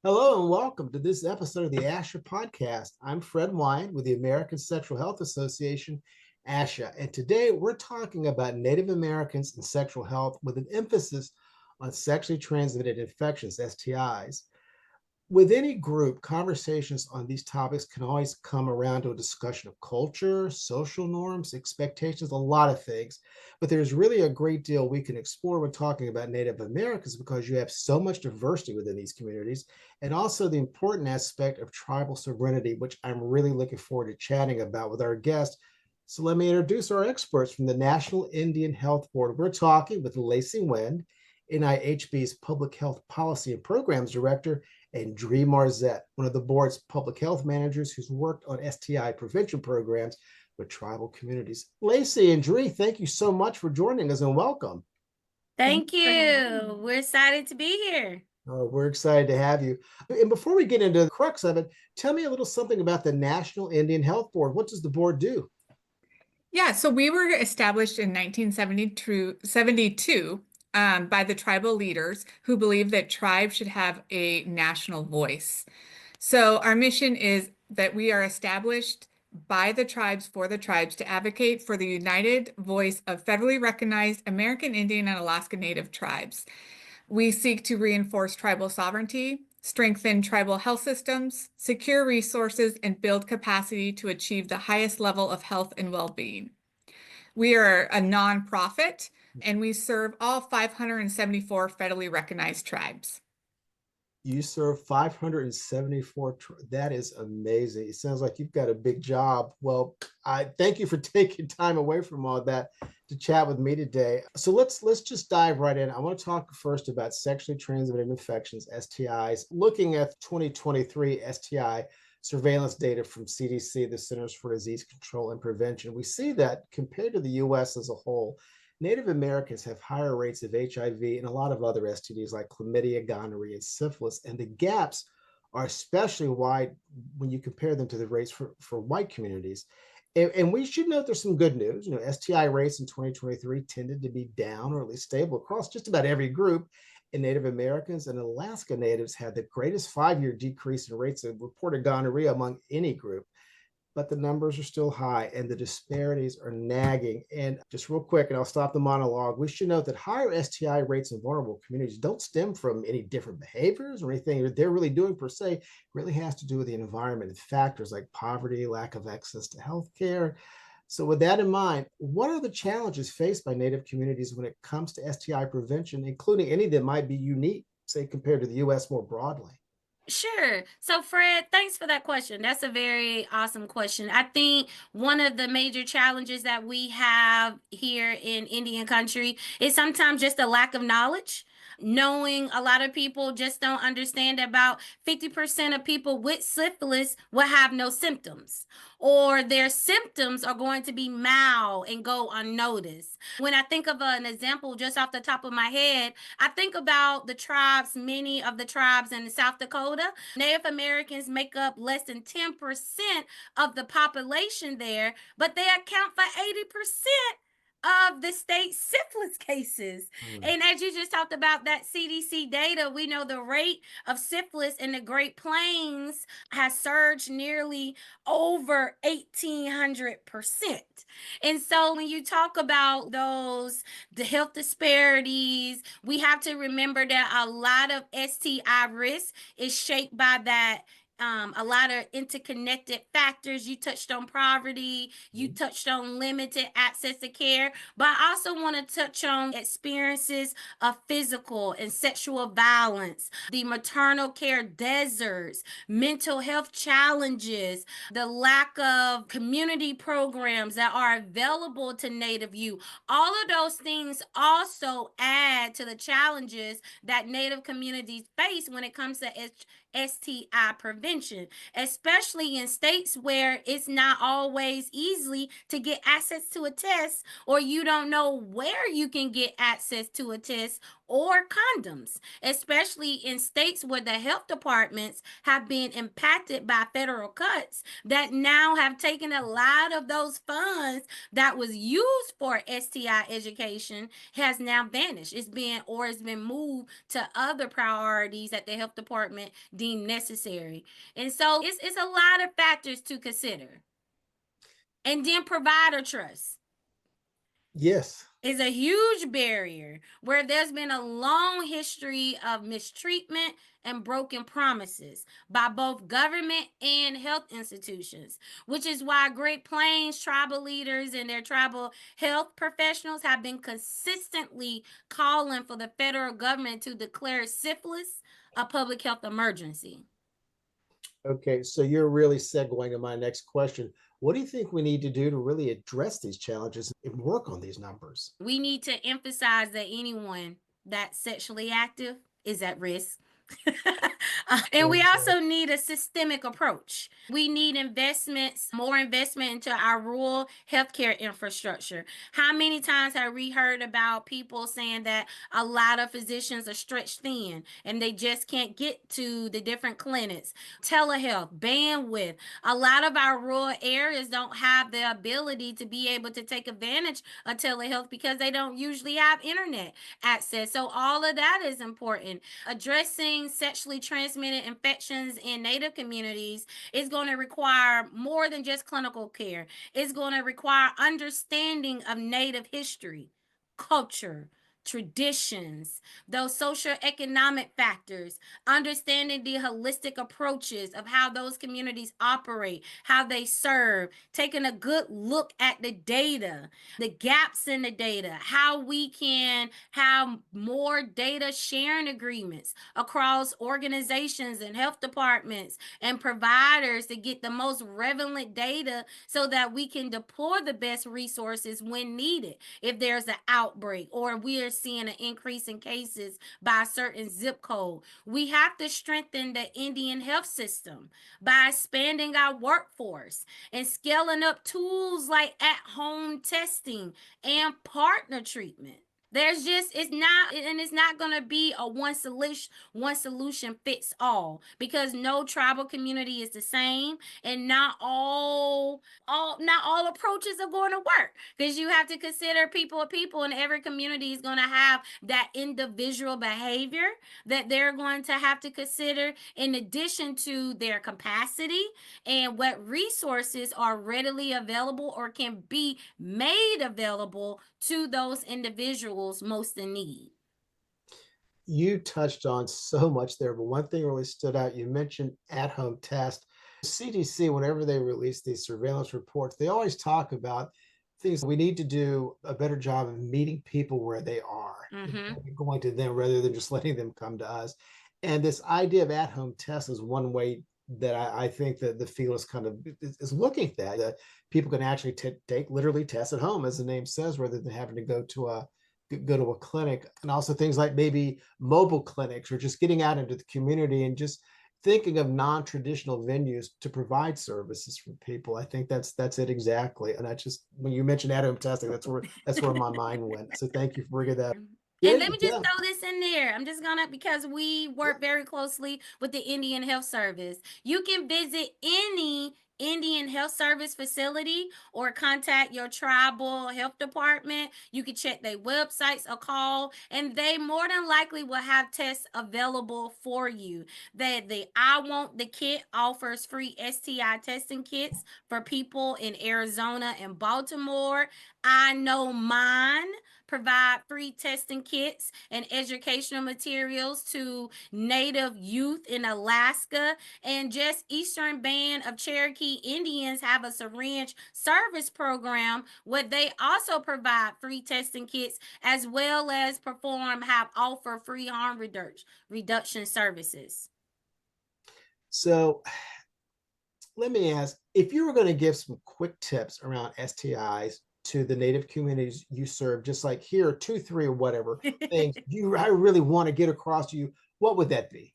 Hello and welcome to this episode of the ASHA podcast. I'm Fred Wine with the American Sexual Health Association, ASHA, and today we're talking about Native Americans and sexual health with an emphasis on sexually transmitted infections, STIs. With any group, conversations on these topics can always come around to a discussion of culture, social norms, expectations, a lot of things. But there's really a great deal we can explore when talking about Native Americans because you have so much diversity within these communities, and also the important aspect of tribal sovereignty, which I'm really looking forward to chatting about with our guest. So let me introduce our experts from the National Indian Health Board. We're talking with Lacey Wind, NIHB's Public Health Policy and Programs Director, and Dree Marzette, one of the board's public health managers who's worked on STI prevention programs with tribal communities. Lacey and Dree, thank you so much for joining us and welcome. Thank you. We're excited to be here. We're excited to have you. And before we get into the crux of it, tell me a little something about the National Indian Health Board. What does the board do? Yeah, so we were established in 1972 by the tribal leaders who believed that tribes should have a national voice. So our mission is that we are established by the tribes for the tribes to advocate for the united voice of federally recognized American Indian and Alaska Native tribes. We seek to reinforce tribal sovereignty, strengthen tribal health systems, secure resources, and build capacity to achieve the highest level of health and well-being. We are a nonprofit, and we serve all 574 federally recognized tribes. You serve 574. That is amazing. It sounds like you've got a big job. Well, I thank you for taking time away from all that to chat with me today. So let's just dive right in. I want to talk first about sexually transmitted infections, STIs. Looking at 2023 STI surveillance data from CDC, the Centers for Disease Control and Prevention, we see that compared to the US as a whole, Native Americans have higher rates of HIV and a lot of other STDs like chlamydia, gonorrhea, and syphilis. And the gaps are especially wide when you compare them to the rates for white communities. And we should note there's some good news. STI rates in 2023 tended to be down or at least stable across just about every group. And Native Americans and Alaska Natives had the greatest 5-year decrease in rates of reported gonorrhea among any group, but the numbers are still high and the disparities are nagging. And just real quick, and I'll stop the monologue, we should note that higher STI rates in vulnerable communities don't stem from any different behaviors or anything that they're really doing per se. It really has to do with the environment and factors like poverty, lack of access to healthcare. So with that in mind, what are the challenges faced by Native communities when it comes to STI prevention, including any that might be unique, say, compared to the US more broadly? Sure. So, Fred, thanks for that question. That's a very awesome question. I think one of the major challenges that we have here in Indian country is sometimes just a lack of knowledge. Knowing a lot of people just don't understand about 50% of people with syphilis will have no symptoms, or their symptoms are going to be mild and go unnoticed. When I think of an example just off the top of my head, I think about the tribes, many of the tribes in South Dakota. Native Americans make up less than 10% of the population there, but they account for 80% of the state syphilis cases. And as you just talked about that CDC data, we know the rate of syphilis in the Great Plains has surged nearly over 1,800%. And so when you talk about the health disparities, we have to remember that a lot of STI risk is shaped by that. A lot of interconnected factors. You touched on poverty, you touched on limited access to care, but I also want to touch on experiences of physical and sexual violence, the maternal care deserts, mental health challenges, the lack of community programs that are available to Native youth. All of those things also add to the challenges that Native communities face when it comes to STI prevention, especially in states where it's not always easy to get access to a test, or you don't know where you can get access to a test, or condoms, especially in states where the health departments have been impacted by federal cuts that now have taken a lot of those funds that was used for STI education has now vanished. It's been moved to other priorities that the health department deemed necessary. And so it's a lot of factors to consider. And then provider trust Yes. is a huge barrier where there's been a long history of mistreatment and broken promises by both government and health institutions, which is why Great Plains tribal leaders and their tribal health professionals have been consistently calling for the federal government to declare syphilis a public health emergency. Okay, so you're really segueing to my next question. What do you think we need to do to really address these challenges and work on these numbers? We need to emphasize that anyone that's sexually active is at risk. And we also need a systemic approach. We need investments, more investment into our rural healthcare infrastructure. How many times have we heard about people saying that a lot of physicians are stretched thin and they just can't get to the different clinics? Telehealth, bandwidth. A lot of our rural areas don't have the ability to be able to take advantage of telehealth because they don't usually have internet access. So all of that is important. Addressing sexually transmitted infections in Native communities is going to require more than just clinical care. It's going to require understanding of Native history, culture, traditions, those socioeconomic factors, understanding the holistic approaches of how those communities operate, how they serve, taking a good look at the data, the gaps in the data, how we can have more data sharing agreements across organizations and health departments and providers to get the most relevant data so that we can deploy the best resources when needed. If there's an outbreak or we are seeing an increase in cases by a certain zip code, we have to strengthen the Indian health system by expanding our workforce and scaling up tools like at-home testing and partner treatment. There's just it's not going to be a one solution fits all, because no tribal community is the same, and not all approaches are going to work, because you have to consider people, and every community is going to have that individual behavior that they're going to have to consider, in addition to their capacity and what resources are readily available or can be made available to those individuals most in need. You touched on so much there, but one thing really stood out. You mentioned at-home test. CDC, whenever they release these surveillance reports, they always talk about things we need to do a better job of meeting people where they are, going to them rather than just letting them come to us. And this idea of at-home tests is one way that I think that the field is kind of is looking at that people can actually take literally tests at home, as the name says, rather than having to go to a clinic. And also things like maybe mobile clinics or just getting out into the community and just thinking of non-traditional venues to provide services for people. I think that's it exactly. And I just, when you mentioned at-home testing, that's where my mind went. So thank you for bringing that. And let me just throw this in there. I'm just gonna, because we work very closely with the Indian Health Service. You can visit any Indian Health Service facility or contact your tribal health department. You can check their websites or call, and they more than likely will have tests available for you. That the I Want the Kit offers free STI testing kits for people in Arizona and Baltimore. I Know Mine provide free testing kits and educational materials to Native youth in Alaska. And just Eastern Band of Cherokee Indians have a syringe service program where they also provide free testing kits, as well as offer free harm reduction services. So let me ask, if you were going to give some quick tips around STIs to the Native communities you serve, just like here are 2, 3, or whatever things I really want to get across to you, what would that be?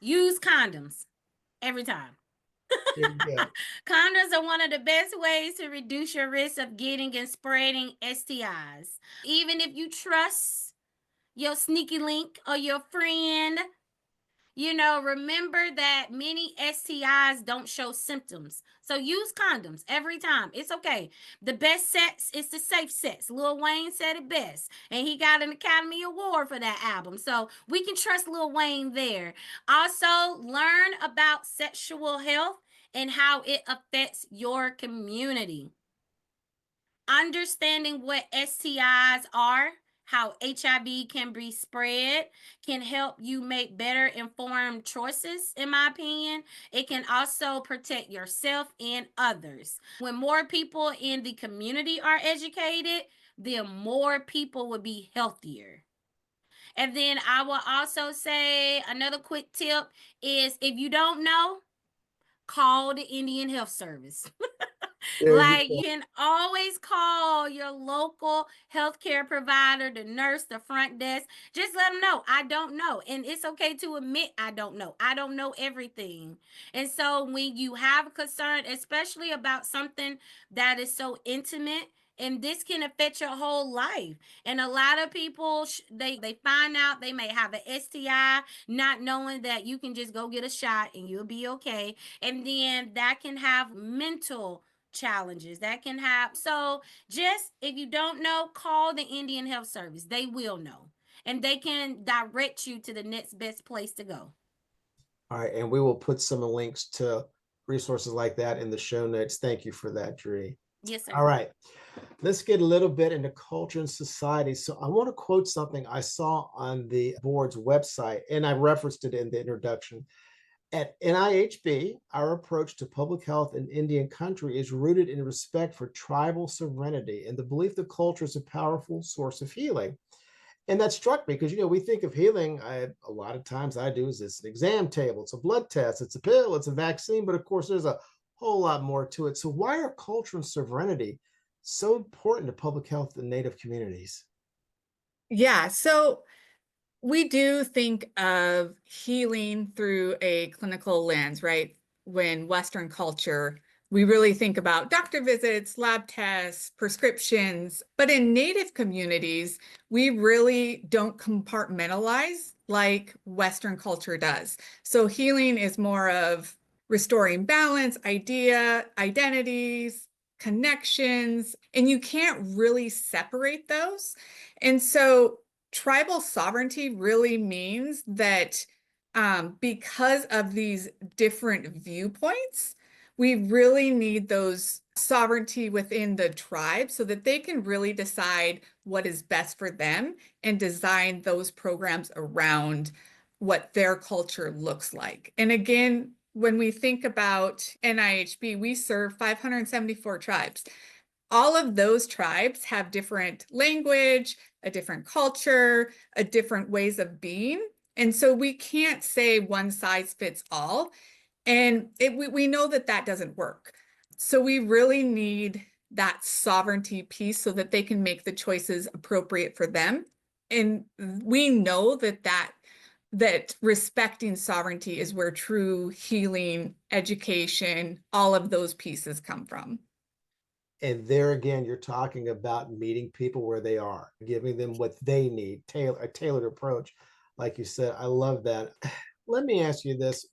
Use condoms every time. Condoms are one of the best ways to reduce your risk of getting and spreading STIs. Even if you trust your sneaky link or your friend. You know, remember that many STIs don't show symptoms. So use condoms every time. It's okay. The best sex is the safe sex. Lil Wayne said it best. And he got an Academy Award for that album. So we can trust Lil Wayne there. Also, learn about sexual health and how it affects your community. Understanding what STIs are, how HIV can be spread, can help you make better informed choices, in my opinion. It can also protect yourself and others. When more people in the community are educated, then more people will be healthier. And then I will also say another quick tip is if you don't know, call the Indian Health Service. There you Like go. you can always call your local healthcare provider, the nurse, the front desk. Just let them know I don't know. And it's okay to admit I don't know. I don't know everything. And so when you have a concern, especially about something that is so intimate, and this can affect your whole life. And a lot of people they find out they may have an STI not knowing that you can just go get a shot and you'll be okay. And then that can have mental challenges that can happen. So just if you don't know, call the Indian Health Service. They will know. And they can direct you to the next best place to go. All right, and we will put some links to resources like that in the show notes. Thank you for that, Dree. Yes, sir. All right, let's get a little bit into culture and society. So I want to quote something I saw on the board's website, and I referenced it in the introduction. At NIHB, our approach to public health in Indian country is rooted in respect for tribal sovereignty and the belief that culture is a powerful source of healing. And that struck me because, we think of healing, a lot of times I do, is it's an exam table, it's a blood test, it's a pill, it's a vaccine, but of course there's a whole lot more to it. So why are culture and sovereignty so important to public health in Native communities? Yeah, so we do think of healing through a clinical lens, right? When Western culture, we really think about doctor visits, lab tests, prescriptions. But in Native communities, we really don't compartmentalize like Western culture does. So healing is more of restoring balance, identities, connections, and you can't really separate those. And so tribal sovereignty really means that because of these different viewpoints, we really need those sovereignty within the tribe so that they can really decide what is best for them and design those programs around what their culture looks like. And again, when we think about NIHB, we serve 574 tribes. All of those tribes have different language, a different culture, a different ways of being. And so we can't say one size fits all. And we know that that doesn't work. So we really need that sovereignty piece so that they can make the choices appropriate for them. And we know that respecting sovereignty is where true healing, education, all of those pieces come from. And there again, you're talking about meeting people where they are, giving them what they need, a tailored approach. Like you said, I love that. Let me ask you this.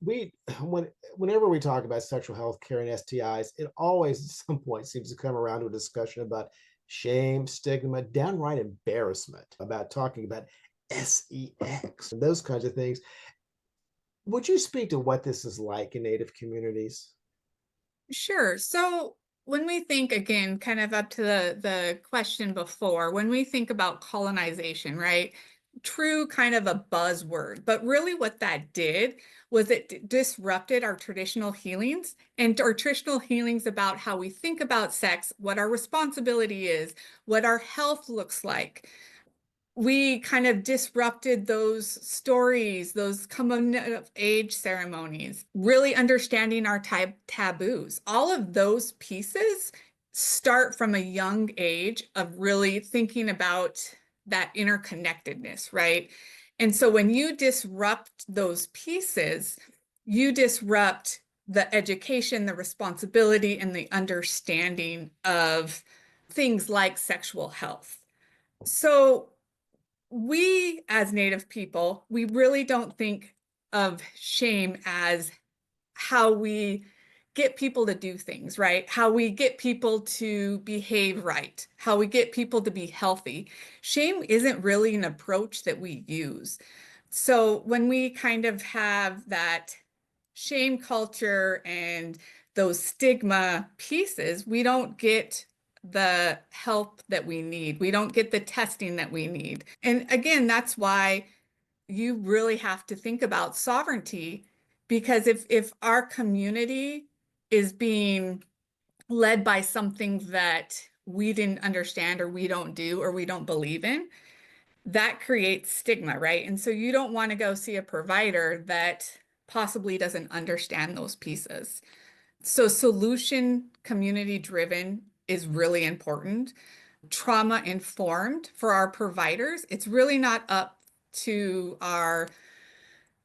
Whenever we talk about sexual health care and STIs, it always at some point seems to come around to a discussion about shame, stigma, downright embarrassment about talking about sex, those kinds of things. Would you speak to what this is like in Native communities? Sure. So when we think again, kind of up to the question before, when we think about colonization, right? True kind of a buzzword, but really what that did was it disrupted our traditional healings and our traditional healings about how we think about sex, what our responsibility is, what our health looks like. We kind of disrupted those stories, those coming of age ceremonies, really understanding our taboos. All of those pieces start from a young age of really thinking about that interconnectedness, right? And so when you disrupt those pieces, you disrupt the education, the responsibility, and the understanding of things like sexual health. So we as Native people, we really don't think of shame as how we get people to do things, right? How we get people to behave right, how we get people to be healthy. Shame isn't really an approach that we use. So when we kind of have that shame culture and those stigma pieces, we don't get the help that we need. We don't get the testing that we need. And again, that's why you really have to think about sovereignty, because if our community is being led by something that we didn't understand or we don't do or we don't believe in, that creates stigma, right? And so you don't want to go see a provider that possibly doesn't understand those pieces. So solution community driven is really important. Trauma informed for our providers. It's really not up to our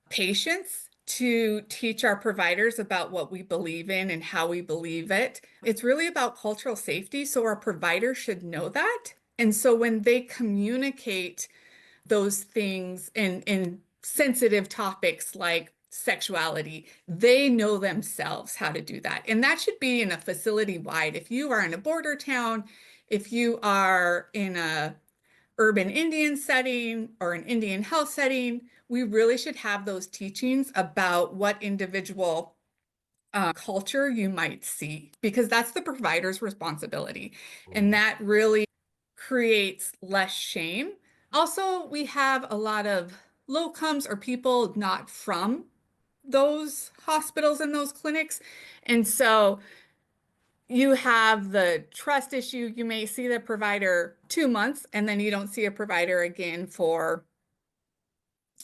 patients to teach our providers about what we believe in and how we believe it. It's really about cultural safety. So our providers should know that. And so when they communicate those things in sensitive topics like sexuality, they know themselves how to do that. And that should be in a facility wide. If you are in a border town, if you are in a urban Indian setting or an Indian health setting, we really should have those teachings about what individual culture you might see, because that's the provider's responsibility. And that really creates less shame. Also, we have a lot of locums or people not from those hospitals and those clinics. And so you have the trust issue. You may see the provider 2 months and then you don't see a provider again for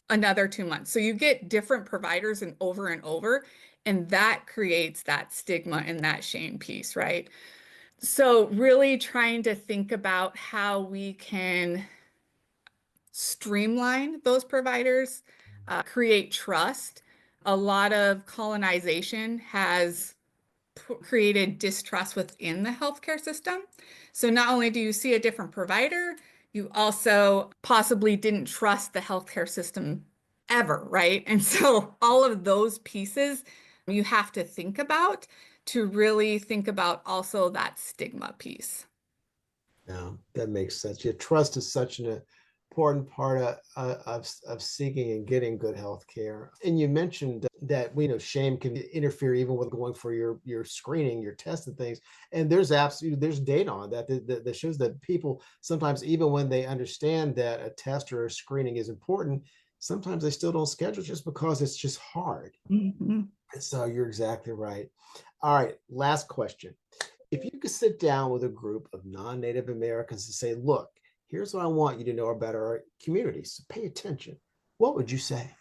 another 2 months. So you get different providers and over, and that creates that stigma and that shame piece, right? So really trying to think about how we can streamline those providers, create trust. A lot of colonization has created distrust within the healthcare system. So not only do you see a different provider, you also possibly didn't trust the healthcare system ever, right? And so all of those pieces you have to think about to really think about also that stigma piece. Yeah, that makes sense. Yeah, trust is such an important part of seeking and getting good health care. And you mentioned that we know shame can interfere even with going for your screening, your tests and things. And there's absolutely there's data on that that shows that people sometimes, even when they understand that a test or a screening is important, sometimes they still don't schedule just because it's just hard. Mhm. So you're exactly right. All right, last question. If you could sit down with a group of non-Native Americans and say, look, here's what I want you to know about our communities, so pay attention, what would you say?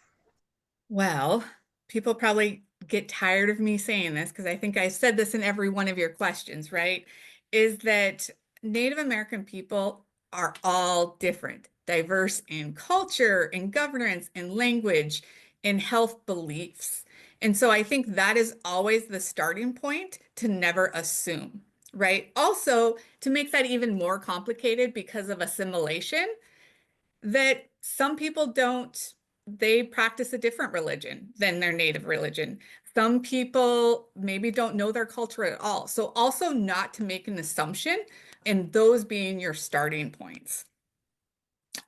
Well, people probably get tired of me saying this because I think I said this in every one of your questions, right? Is that Native American people are all different, diverse in culture, in governance, in language, in health beliefs. And so I think that is always the starting point to never assume, right? Also, to make that even more complicated because of assimilation, that some people don't, they practice a different religion than their native religion. Some people maybe don't know their culture at all. So also not to make an assumption, and those being your starting points.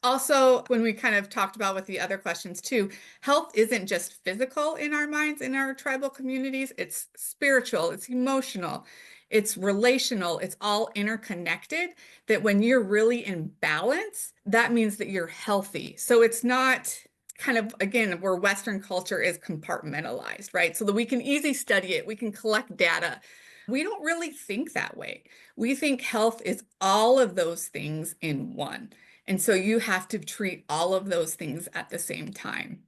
Also, when we kind of talked about with the other questions too, health isn't just physical in our minds, in our tribal communities, it's spiritual, it's emotional, it's relational, it's all interconnected. That when you're really in balance, that means that you're healthy. So it's not kind of, again, where Western culture is compartmentalized, right? So that we can easily study it, we can collect data. We don't really think that way. We think health is all of those things in one. And so you have to treat all of those things at the same time.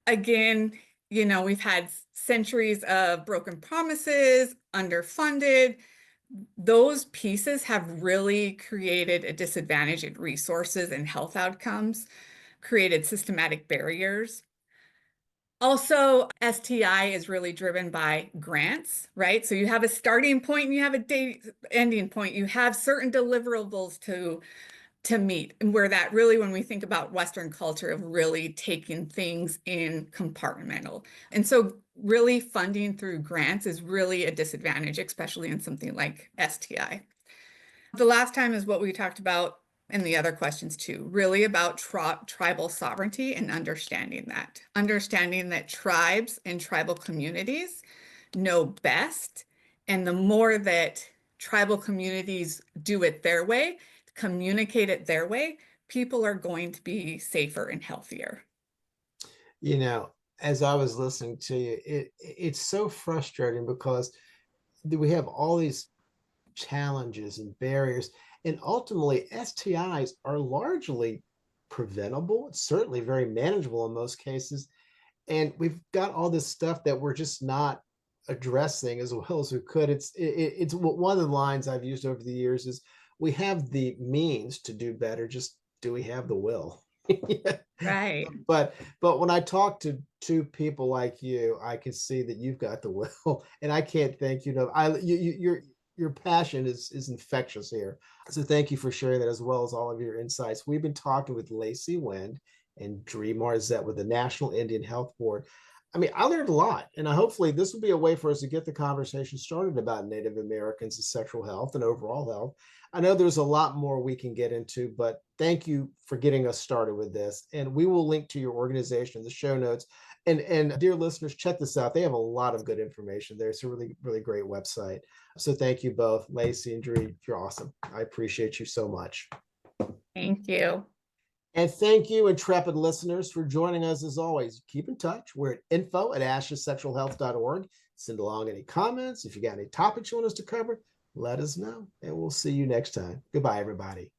Again, we've had centuries of broken promises, underfunded. Those pieces have really created a disadvantage in resources and health outcomes, created systematic barriers. Also, STI is really driven by grants, right? So you have a starting point and you have a ending point. You have certain deliverables to to meet, and where that really, when we think about Western culture of really taking things in compartmental. And so really funding through grants is really a disadvantage, especially in something like STI. The last time is what we talked about in the other questions too, really about tribal sovereignty and understanding that tribes and tribal communities know best. And the more that tribal communities do it their way, communicate it their way, people are going to be safer and healthier. You know, as I was listening to you, it's so frustrating because we have all these challenges and barriers, and ultimately STIs are largely preventable. It's certainly very manageable in most cases, and we've got all this stuff that we're just not addressing as well as we could. It's one of the lines I've used over the years is we have the means to do better, just do we have the will? Yeah. Right. But when I talk to two people like you, I can see that you've got the will, and I can't thank you enough. Your passion is infectious here. So thank you for sharing that, as well as all of your insights. We've been talking with Lacey Wind and Dree Marzette with the National Indian Health Board. I mean, I learned a lot, and hopefully this will be a way for us to get the conversation started about Native Americans and sexual health and overall health. I know there's a lot more we can get into, but thank you for getting us started with this. And we will link to your organization in the show notes. And dear listeners, check this out. They have a lot of good information there. It's a really, really great website. So thank you both, Lacey and Dree. You're awesome. I appreciate you so much. Thank you. And thank you, intrepid listeners, for joining us as always. Keep in touch. We're at info@ashesexualhealth.org. Send along any comments. If you got any topics you want us to cover, let us know. And we'll see you next time. Goodbye, everybody.